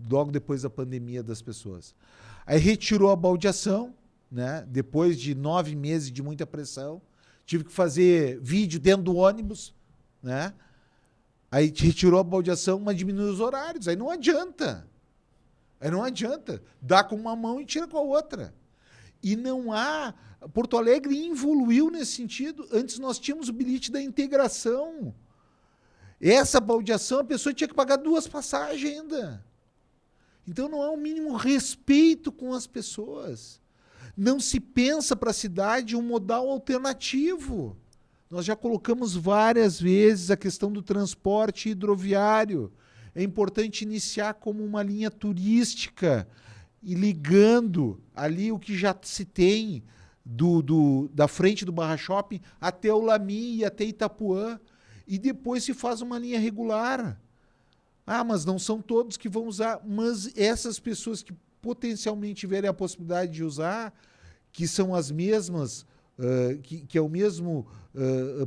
logo depois da pandemia das pessoas. Aí retirou a baldeação, né? Depois de 9 meses de muita pressão, tive que fazer vídeo dentro do ônibus, né? Aí te retirou a baldeação, mas diminui os horários. Aí não adianta. Dá com uma mão e tira com a outra. E não há... Porto Alegre evoluiu nesse sentido. Antes nós tínhamos o bilhete da integração. Essa baldeação, a pessoa tinha que pagar 2 passagens ainda. Então não há um mínimo respeito com as pessoas. Não se pensa para a cidade um modal alternativo. Nós já colocamos várias vezes a questão do transporte hidroviário. É importante iniciar como uma linha turística e ligando ali o que já se tem da frente do Barra Shopping até o Lamy e até Itapuã. E depois se faz uma linha regular. Ah, mas não são todos que vão usar. Mas essas pessoas que potencialmente tiverem a possibilidade de usar, que são as mesmas, que é o mesmo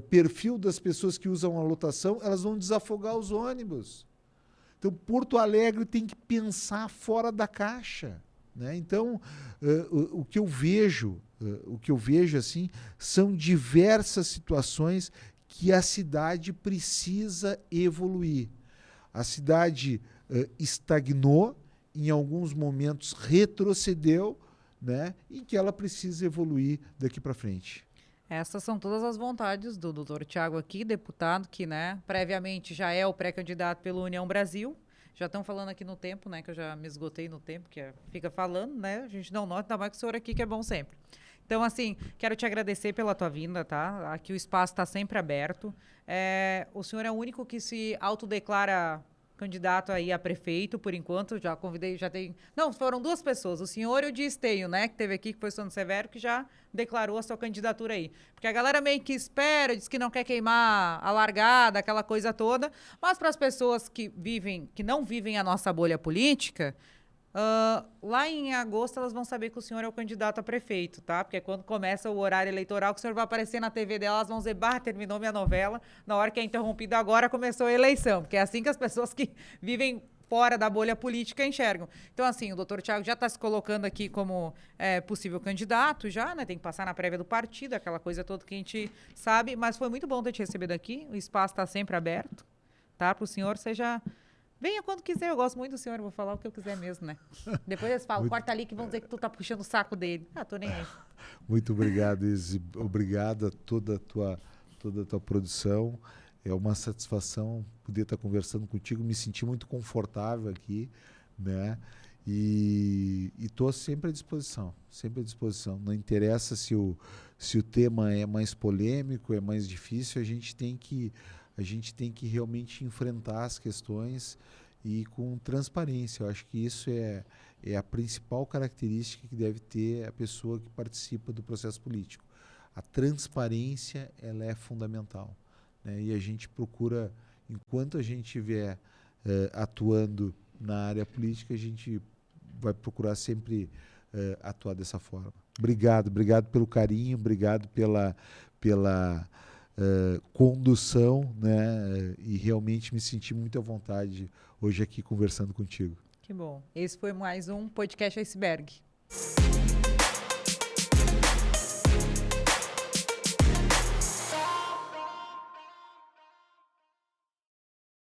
perfil das pessoas que usam a lotação, elas vão desafogar os ônibus. Então, Porto Alegre tem que pensar fora da caixa, né? Então, o que eu vejo assim, são diversas situações que a cidade precisa evoluir. A cidade estagnou, em alguns momentos retrocedeu, né? E que ela precisa evoluir daqui para frente. Essas são todas as vontades do doutor Thiago aqui, deputado, que, né, previamente já é o pré-candidato pela União Brasil. Já estão falando aqui no tempo, né, que eu já me esgotei no tempo, que fica falando, né, a gente não nota, ainda mais que o senhor aqui, que é bom sempre. Então, assim, quero te agradecer pela tua vinda, tá? Aqui o espaço está sempre aberto. O senhor é o único que se autodeclara candidato aí a prefeito, por enquanto, já convidei, já tem... Não, foram 2 pessoas, o senhor e o de Esteio, né, que teve aqui, que foi o Santo Severo, que já declarou a sua candidatura aí. Porque a galera meio que espera, diz que não quer queimar a largada, aquela coisa toda, mas para as pessoas que não vivem a nossa bolha política... lá em agosto elas vão saber que o senhor é o candidato a prefeito, tá? Porque quando começa o horário eleitoral, que o senhor vai aparecer na TV dela, elas vão dizer, terminou minha novela, na hora que é interrompida agora começou a eleição, porque é assim que as pessoas que vivem fora da bolha política enxergam. Então, assim, o doutor Thiago já está se colocando aqui como possível candidato já, né? Tem que passar na prévia do partido, aquela coisa toda que a gente sabe, mas foi muito bom ter te recebido aqui, o espaço está sempre aberto, tá? Para o senhor, seja... Venha quando quiser, eu gosto muito do senhor, eu vou falar o que eu quiser mesmo, né? Depois eles falam, corta ali que vão dizer que tu tá puxando o saco dele. Tô nem aí. Muito obrigado, Izzy. Obrigado a toda a tua produção. É uma satisfação poder estar conversando contigo, me senti muito confortável aqui, né? E estou sempre à disposição, sempre à disposição. Não interessa se o tema é mais polêmico, é mais difícil, a gente tem que realmente enfrentar as questões e com transparência. Eu acho que isso é a principal característica que deve ter a pessoa que participa do processo político. A transparência, ela é fundamental, né? E a gente procura, enquanto a gente estiver atuando na área política, a gente vai procurar sempre atuar dessa forma. Obrigado pelo carinho, obrigado pela condução, né? E realmente me senti muito à vontade hoje aqui conversando contigo. Que bom. Esse foi mais um podcast Iceberg.